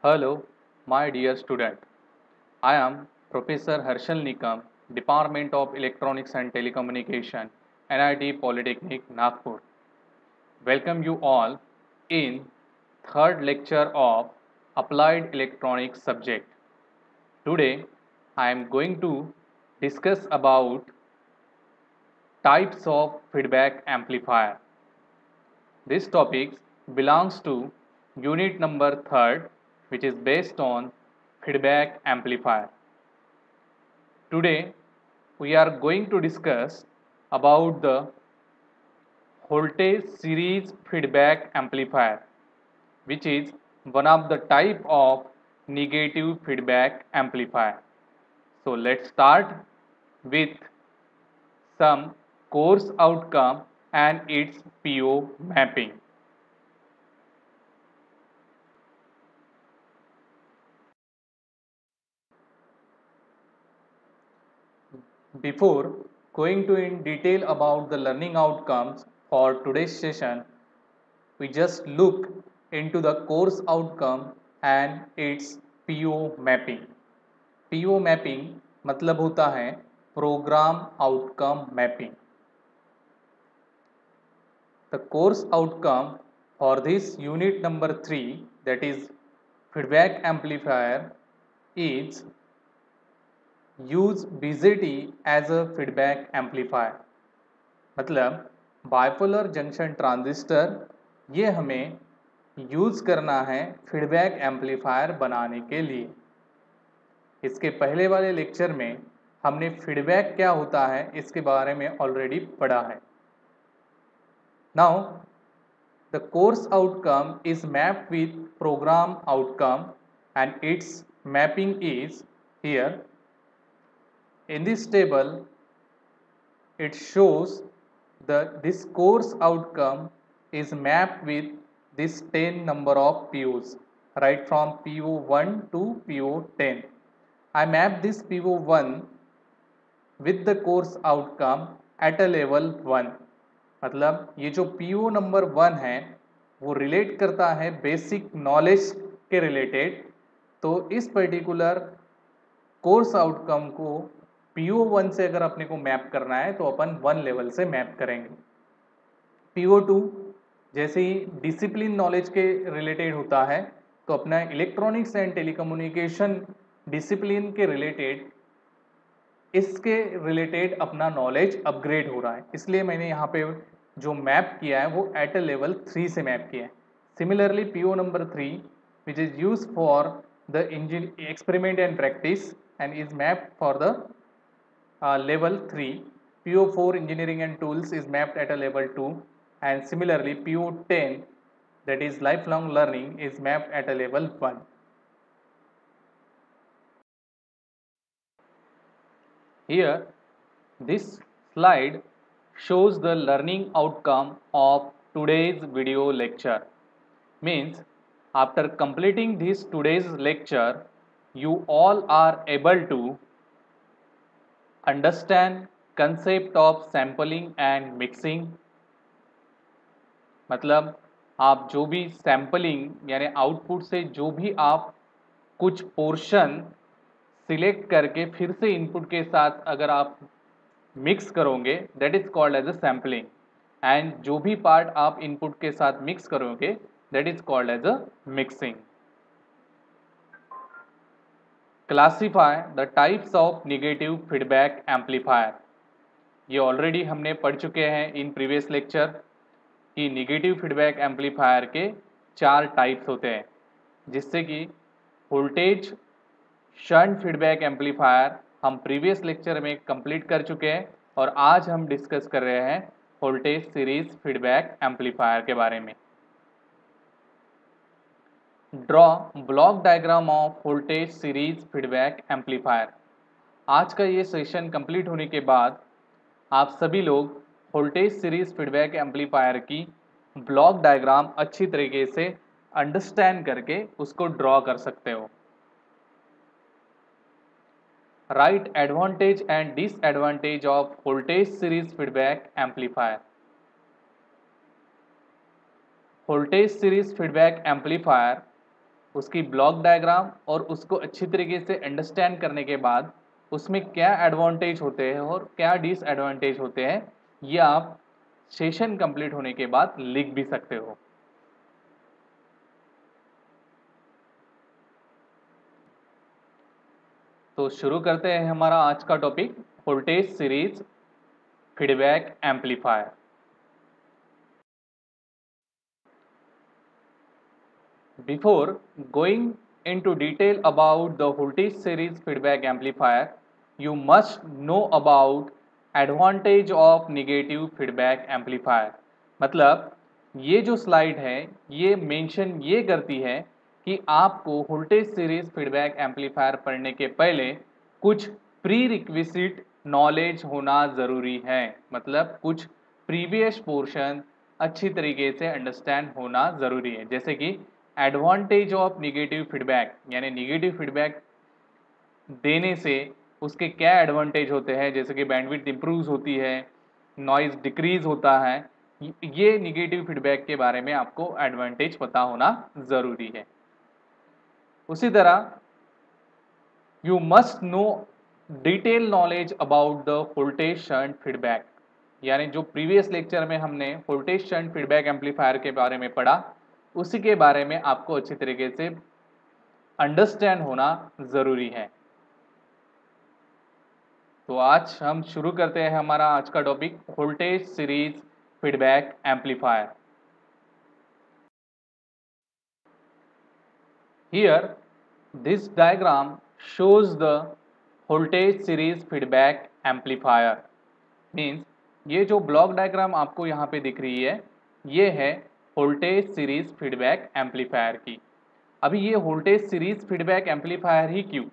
Hello, my dear student. I am Professor Harshal Nikam, Department of Electronics and Telecommunication, NIT Polytechnic, Nagpur. Welcome you all in third lecture of Applied Electronics subject. Today, I am going to discuss about types of feedback amplifier. This topic belongs to unit number 3rd, which is based on feedback amplifier. Today we are going to discuss about the voltage series feedback amplifier, which is one of the type of negative feedback amplifier. So let's start with some course outcome and its PO mapping. Before going to in detail about the learning outcomes for today's session, we just look into the course outcome and its PO mapping. PO mapping मतलब होता है Program Outcome Mapping. The course outcome for this unit number 3, that is feedback amplifier, is use BJT as a feedback amplifier. मतलब bipolar junction transistor ये हमें use करना है feedback amplifier बनाने के लिए. इसके पहले वाले लेक्चर में हमने फीडबैक क्या होता है इसके बारे में ऑलरेडी पढ़ा है. Now the course outcome is mapped with programme outcome and its mapping is here. In this table, it shows this course outcome is mapped with this 10 number of POs, right from PO1 to PO10. I map this PO1 with the course outcome at a level 1. मतलब ये जो PO number 1 है वो relate करता है basic knowledge के related. तो इस पर्टिकुलर कोर्स आउटकम को PO1 से अगर अपने को मैप करना है तो अपन 1 लेवल से मैप करेंगे. PO2 जैसे ही डिसिप्लिन नॉलेज के रिलेटेड होता है तो अपना इलेक्ट्रॉनिक्स एंड टेलीकम्युनिकेशन डिसिप्लिन के रिलेटेड इसके रिलेटेड अपना नॉलेज अपग्रेड हो रहा है, इसलिए मैंने यहाँ पे जो मैप किया है वो एट अ लेवल 3 से मैप किया है. Similarly PO number 3 which is use for the experiment and practice and is mapped for the level 3. PO4 engineering and tools is mapped at a level 2, and similarly PO10, that is lifelong learning, is mapped at a level 1. Here this slide shows the learning outcome of today's video lecture. Means after completing this today's lecture, you all are able to understand concept of sampling and mixing. मतलब आप जो भी sampling यानी output से जो भी आप कुछ पोर्शन सिलेक्ट करके फिर से इनपुट के साथ अगर आप मिक्स करोगे that is called as a sampling, and जो भी पार्ट आप इनपुट के साथ मिक्स करोगे that is called as a mixing. Classify the types of negative feedback amplifier. ये ऑलरेडी हमने पढ़ चुके हैं इन प्रीवियस लेक्चर कि नेगेटिव फीडबैक एम्पलीफायर के 4 टाइप्स होते हैं, जिससे कि वोल्टेज शंट फीडबैक एम्पलीफायर हम प्रीवियस लेक्चर में कंप्लीट कर चुके हैं और आज हम डिस्कस कर रहे हैं वोल्टेज सीरीज फीडबैक एम्पलीफायर के बारे में. Draw block diagram of voltage series feedback amplifier. आज का ये सेशन कंप्लीट होने के बाद आप सभी लोग वोल्टेज सीरीज फीडबैक एम्पलीफायर की ब्लॉक डायग्राम अच्छी तरीके से अंडरस्टैंड करके उसको ड्रॉ कर सकते हो. Right advantage and disadvantage of voltage series feedback amplifier. Voltage series feedback amplifier उसकी ब्लॉक डायग्राम और उसको अच्छी तरीके से अंडरस्टैंड करने के बाद उसमें क्या एडवांटेज होते हैं और क्या डिसएडवांटेज होते हैं, ये आप सेशन कंप्लीट होने के बाद लिख भी सकते हो। तो शुरू करते हैं हमारा आज का topic, voltage series feedback amplifier. Before going into detail about the voltage series feedback amplifier, you must know about advantage of negative feedback amplifier। मतलब ये जो स्लाइड है ये मेंशन ये करती है कि आपको वोल्टेज सीरीज फीडबैक एम्पलीफायर पढ़ने के पहले कुछ प्री रिक्विजिट नॉलेज होना ज़रूरी है। मतलब कुछ प्रीवियस पोर्शन अच्छी तरीके से अंडरस्टैंड होना ज़रूरी है। जैसे कि एडवांटेज ऑफ निगेटिव फीडबैक, यानी निगेटिव फीडबैक देने से उसके क्या एडवांटेज होते हैं, जैसे कि बैंडविड्थ इंप्रूव होती है, नॉइज डिक्रीज होता है। ये निगेटिव फीडबैक के बारे में आपको एडवांटेज पता होना ज़रूरी है। उसी तरह you must know detail knowledge about the voltage shunt feedback, यानी जो प्रीवियस लेक्चर में हमने वोल्टेज शंट फीडबैक एम्पलीफायर के बारे में पढ़ा उसी के बारे में आपको अच्छी तरीके से अंडरस्टैंड होना ज़रूरी है। तो आज हम शुरू करते हैं हमारा आज का topic, voltage series feedback amplifier. Here this diagram shows the voltage series feedback amplifier। Means ये जो ब्लॉक डायग्राम आपको यहाँ पे दिख रही है ये है वोल्टेज सीरीज फीडबैक एम्पलीफायर की। अभी ये वोल्टेज सीरीज फीडबैक एम्पलीफायर ही क्यों,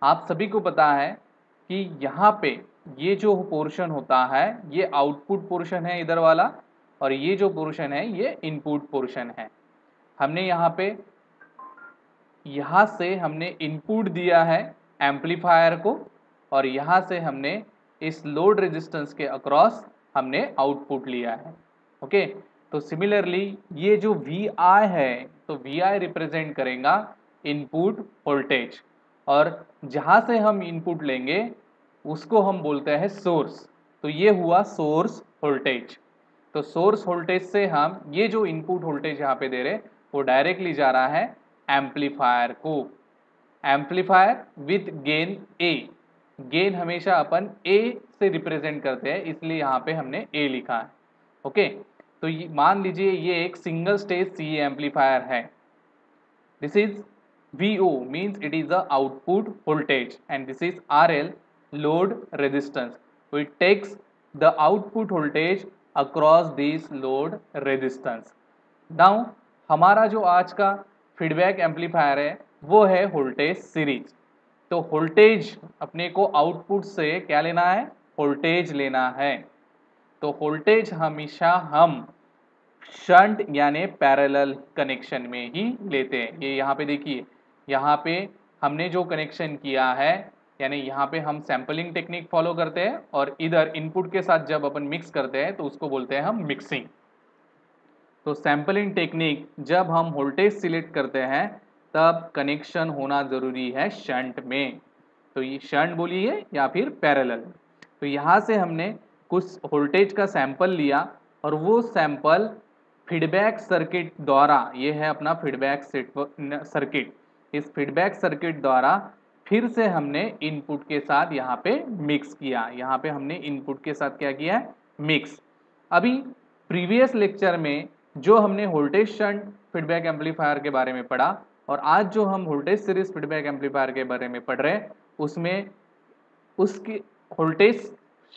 आप सभी को पता है कि यहाँ पे ये जो पोर्शन होता है ये आउटपुट पोर्शन है इधर वाला, और ये जो पोर्शन है ये इनपुट पोर्शन है। हमने यहाँ से हमने इनपुट दिया है एम्पलीफायर को, और यहाँ से हमने इस लोड रेजिस्टेंस के अक्रॉस हमने आउटपुट लिया है। ओके, तो सिमिलरली ये जो VI है तो VI रिप्रेजेंट करेगा इनपुट वोल्टेज, और जहाँ से हम इनपुट लेंगे उसको हम बोलते हैं सोर्स। तो ये हुआ सोर्स वोल्टेज। तो सोर्स वोल्टेज से हम ये जो इनपुट वोल्टेज यहाँ पे दे रहे वो डायरेक्टली जा रहा है एम्पलीफायर को। Amplifier with gain A, gain हमेशा अपन A से रिप्रेजेंट करते हैं इसलिए यहाँ पे हमने A लिखा है। ओके, तो मान लीजिए ये एक सिंगल स्टेज CE एम्पलीफायर है। This is VO means it is the output voltage and this is RL load resistance. तो it takes the output voltage across this load resistance. Now हमारा जो आज का फीडबैक एम्पलीफायर है वो है voltage series. तो वोल्टेज अपने को आउटपुट से क्या लेना है, वोल्टेज लेना है। तो वोल्टेज हमेशा हम शंट यानी पैरेलल कनेक्शन में ही लेते हैं। ये यहाँ पे देखिए, यहाँ पे हमने जो कनेक्शन किया है यानी यहाँ पे हम सैम्पलिंग टेक्निक फॉलो करते हैं, और इधर इनपुट के साथ जब अपन मिक्स करते हैं तो उसको बोलते हैं हम मिक्सिंग। तो सैम्पलिंग टेक्निक जब हम वोल्टेज सिलेक्ट करते हैं तब कनेक्शन होना ज़रूरी है शंट में। तो ये शंट बोलिए या फिर पैरेलल। तो यहाँ से हमने कुछ वोल्टेज का सैंपल लिया और वो सैंपल फीडबैक सर्किट द्वारा, ये है अपना फीडबैक सर्किट, इस फीडबैक सर्किट द्वारा फिर से हमने इनपुट के साथ यहाँ पे मिक्स किया। यहाँ पे हमने इनपुट के साथ क्या किया है, मिक्स। अभी प्रीवियस लेक्चर में जो हमने वोल्टेज शंट फीडबैक एम्पलीफायर के बारे में पढ़ा और आज जो हम वोल्टेज सीरीज फीडबैक एम्पलीफायर के बारे में पढ़ रहे हैं उसमें उसकी वोल्टेज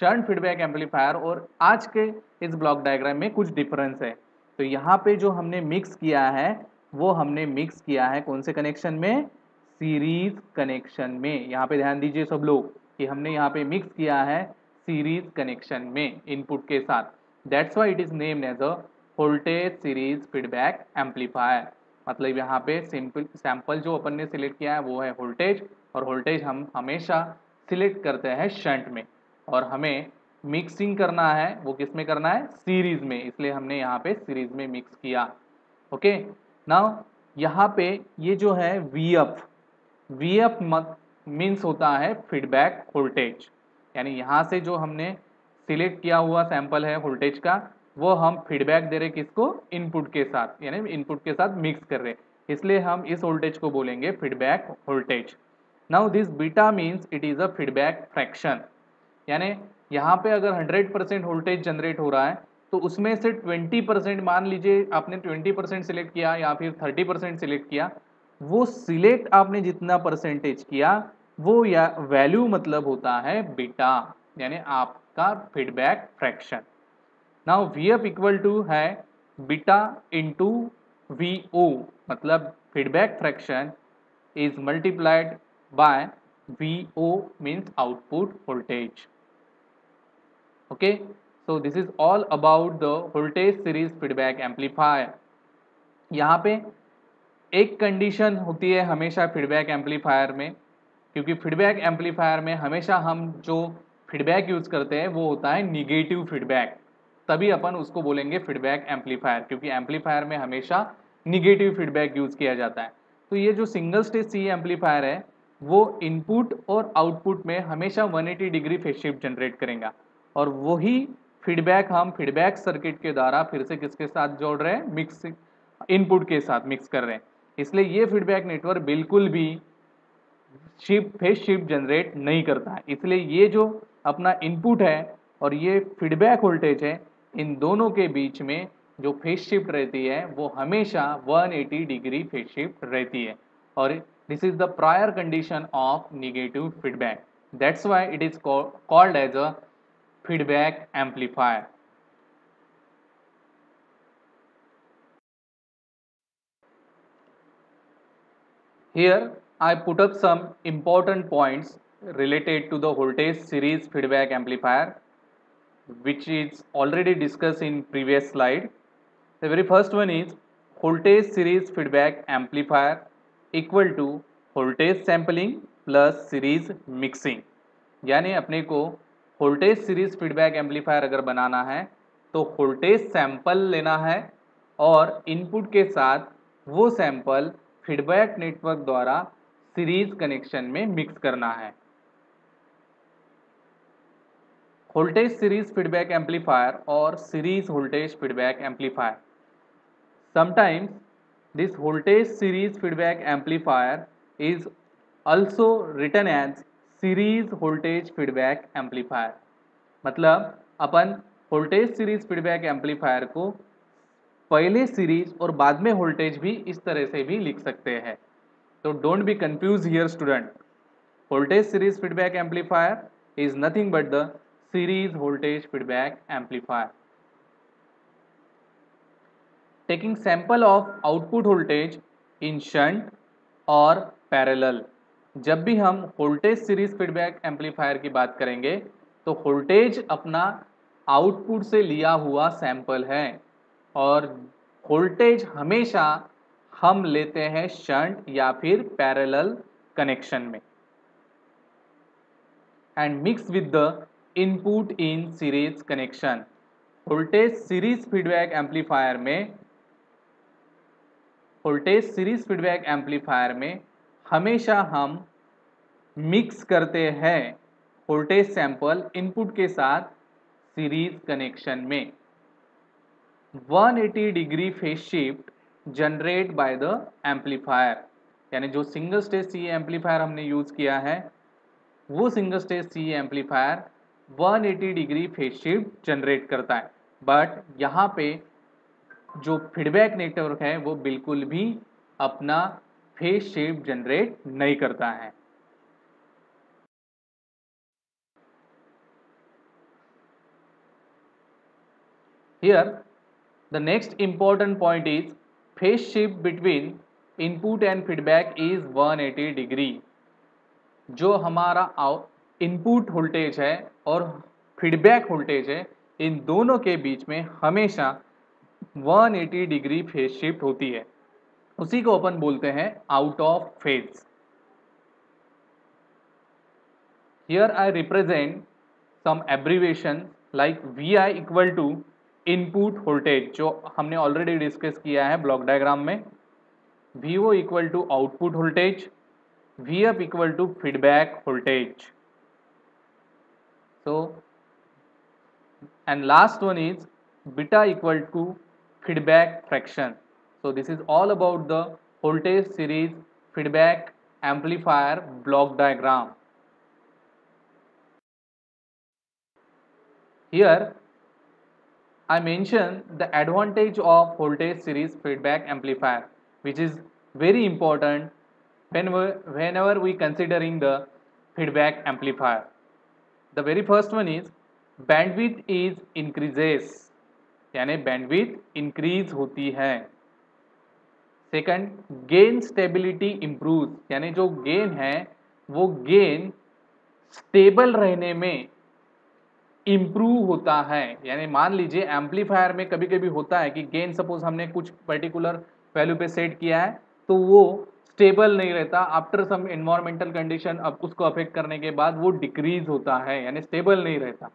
शंट फीडबैक एम्पलीफायर और आज के इस ब्लॉक डायग्राम में कुछ डिफरेंस है। तो यहाँ पे जो हमने मिक्स किया है वो हमने मिक्स किया है कौन से कनेक्शन में, सीरीज कनेक्शन में। यहाँ पे ध्यान दीजिए सब लोग कि हमने यहाँ पे मिक्स किया है सीरीज कनेक्शन में इनपुट के साथ। That's why it is named as a voltage series feedback amplifier. मतलब यहाँ पे सैंपल जो अपन ने सिलेक्ट किया है वो है वोल्टेज, और वोल्टेज हम हमेशा सिलेक्ट करते हैं शंट में, और हमें मिक्सिंग करना है वो किस में करना है, सीरीज में, इसलिए हमने यहाँ पे सीरीज में मिक्स किया। ओके, नाउ यहाँ पे ये जो है वी एफ मीन्स होता है फीडबैक वोल्टेज, यानी यहाँ से जो हमने सिलेक्ट किया हुआ सैंपल है वोल्टेज का, वो हम फीडबैक दे रहे किसको, इनपुट के साथ, यानी इनपुट के साथ मिक्स कर रहे, इसलिए हम इस वोल्टेज को बोलेंगे feedback voltage. Now this beta means it is a feedback fraction, यानी यहाँ पे अगर 100% वोल्टेज जनरेट हो रहा है तो उसमें से 20%, मान लीजिए आपने 20% सिलेक्ट किया या फिर 30% सिलेक्ट किया, वो सिलेक्ट आपने जितना परसेंटेज किया वो या वैल्यू मतलब होता है बीटा, यानी आपका feedback fraction. Now V F equal to है बीटा इंटू वी ओ, मतलब feedback fraction is multiplied by V O means output voltage. Okay, so this is all about the voltage series feedback amplifier। यहाँ पे एक condition होती है हमेशा feedback amplifier में, क्योंकि फीडबैक एम्पलीफायर में हमेशा हम जो फीडबैक यूज़ करते हैं वो होता है निगेटिव फीडबैक, तभी अपन उसको बोलेंगे फीडबैक एम्पलीफायर, क्योंकि एम्पलीफायर में हमेशा निगेटिव फीडबैक यूज़ किया जाता है। तो ये जो सिंगल स्टेज सी एम्पलीफायर है वो इनपुट और आउटपुट में हमेशा 180 डिग्री फेज शिफ्ट जनरेट करेगा, और वही फीडबैक हम फीडबैक सर्किट के द्वारा फिर से किसके साथ जोड़ रहे हैं, मिक्स इनपुट के साथ मिक्स कर रहे हैं, इसलिए ये फीडबैक नेटवर्क बिल्कुल भी फेज शिफ्ट जनरेट नहीं करता है। इसलिए ये जो अपना इनपुट है और ये फीडबैक वोल्टेज है, इन दोनों के बीच में जो फेज शिफ्ट रहती है वो हमेशा 180 डिग्री फेज शिफ्ट रहती है, और this is the prior condition of negative feedback, that's why it is called as a feedback amplifier। Here I put up some important points related to the voltage series feedback amplifier, which is already discussed in previous slide। The very first one is voltage series feedback amplifier equal to voltage sampling plus series mixing, यानी अपने को voltage series feedback amplifier अगर बनाना है तो voltage sample लेना है और input के साथ वो सैंपल फीडबैक नेटवर्क द्वारा सीरीज कनेक्शन में मिक्स करना है। वोल्टेज सीरीज फीडबैक एम्पलीफायर और series voltage feedback amplifier, sometimes this voltage series feedback amplifier is also written as series voltage feedback amplifier, मतलब अपन वोल्टेज सीरीज फीडबैक एम्पलीफायर को पहले series और बाद में वोल्टेज भी इस तरह से भी लिख सकते हैं, तो don't be confuse here student. Voltage series feedback amplifier is nothing but the series voltage feedback amplifier. Taking sample of output voltage in shunt और पैरेलल, जब भी हम वोल्टेज सीरीज फीडबैक एम्पलीफायर की बात करेंगे तो वोल्टेज अपना आउटपुट से लिया हुआ सैंपल है, और वोल्टेज हमेशा हम लेते हैं शंट या फिर पैरेलल कनेक्शन में, and mix with the input in series connection. Voltage series feedback amplifier में हमेशा हम मिक्स करते हैं वोल्टेज सैंपल इनपुट के साथ सीरीज कनेक्शन में। 180 degree phase shift generate by the amplifier, यानी जो सिंगल स्टेज सी एम्पलीफायर हमने यूज किया है वो single stage C amplifier 180 degree phase shift generate करता है, बट यहाँ पे जो फीडबैक नेटवर्क है वो बिल्कुल भी अपना फेज शिफ्ट जनरेट नहीं करता है। Here the next important point is phase shift between input and feedback is 180 degree. जो हमारा इनपुट वोल्टेज है और फीडबैक वोल्टेज है, इन दोनों के बीच में हमेशा 180 डिग्री फेज शिफ्ट होती है, उसी को अपन बोलते हैं out of phase. Here I represent some abbreviation like VI equal to input voltage, जो हमने ऑलरेडी डिस्कस किया है ब्लॉक डायग्राम में। VO equal to output voltage, VF equal to feedback voltage. So, and last one is beta equal to feedback fraction. So this is all about the voltage series feedback amplifier block diagram. Here I mention the advantage of voltage series feedback amplifier, which is very important whenever we considering the feedback amplifier. The very first one is bandwidth is increases, यानी bandwidth increase होती है. Second, gain stability improve, यानी जो gain है वो gain stable रहने में improve होता है. यानी मान लीजिए एम्पलीफायर में कभी कभी होता है कि गेन सपोज हमने कुछ पर्टिकुलर वैल्यू पे सेट किया है तो वो स्टेबल नहीं रहता, आफ्टर सम एनवायरमेंटल कंडीशन अब उसको अफेक्ट करने के बाद वो डिक्रीज होता है, यानी स्टेबल नहीं रहता,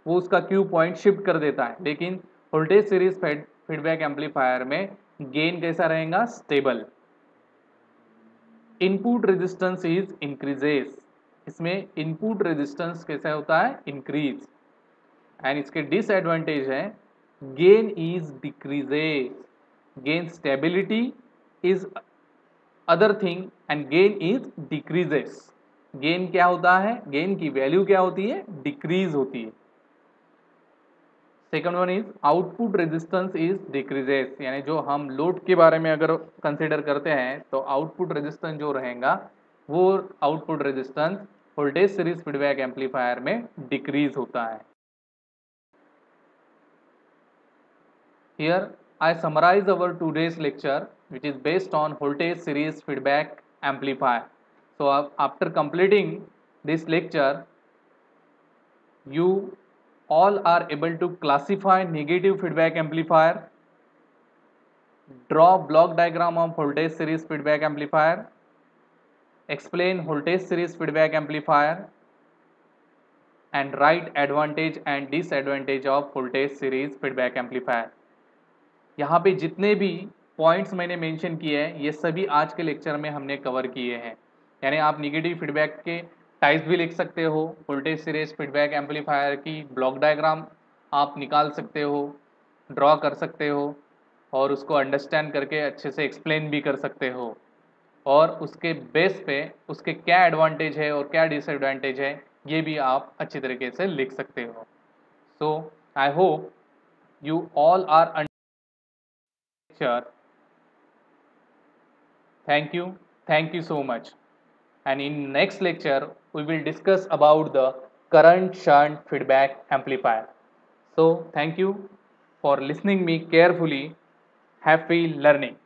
वो उसका क्यू पॉइंट शिफ्ट कर देता है. लेकिन वोल्टेज सीरीज फीडबैक एम्पलीफायर में गेन कैसा रहेगा? Stable. Input resistance is increases, इसमें इनपुट रेजिस्टेंस कैसा होता है? इंक्रीज. एंड इसके डिसएडवांटेज है gain is decreases, gain stability is other thing and gain is decreases. Gain क्या होता है? गेन की वैल्यू क्या होती है? डिक्रीज होती है. Second one is output resistance is decreases, यानी जो हम लोड के बारे में अगर कंसिडर करते हैं तो आउटपुट रेजिस्टेंस जो रहेगा वो output resistance voltage series feedback amplifier में डिक्रीज होता है. Here I summarize our today's lecture, which is based on voltage series feedback amplifier. So after completing this lecture, you all are able to classify negative feedback amplifier, draw block diagram of voltage series feedback amplifier, explain voltage series feedback amplifier, and write advantage and disadvantage of voltage series feedback amplifier. यहाँ पे जितने भी points मैंने mention किए हैं ये सभी आज के लेक्चर में हमने कवर किए हैं. यानी आप निगेटिव फीडबैक के टाइप्स भी लिख सकते हो, वोल्टेज सीरीज फीडबैक एम्पलीफायर की ब्लॉक डायग्राम आप निकाल सकते हो, ड्रॉ कर सकते हो और उसको अंडरस्टैंड करके अच्छे से एक्सप्लेन भी कर सकते हो, और उसके बेस पे उसके क्या एडवांटेज है और क्या डिसएडवांटेज है ये भी आप अच्छी तरीके से लिख सकते हो. So I hope you all are lecture. Thank you so much. And in next lecture we will discuss about the current shunt feedback amplifier. So thank you for listening me carefully. Happy learning.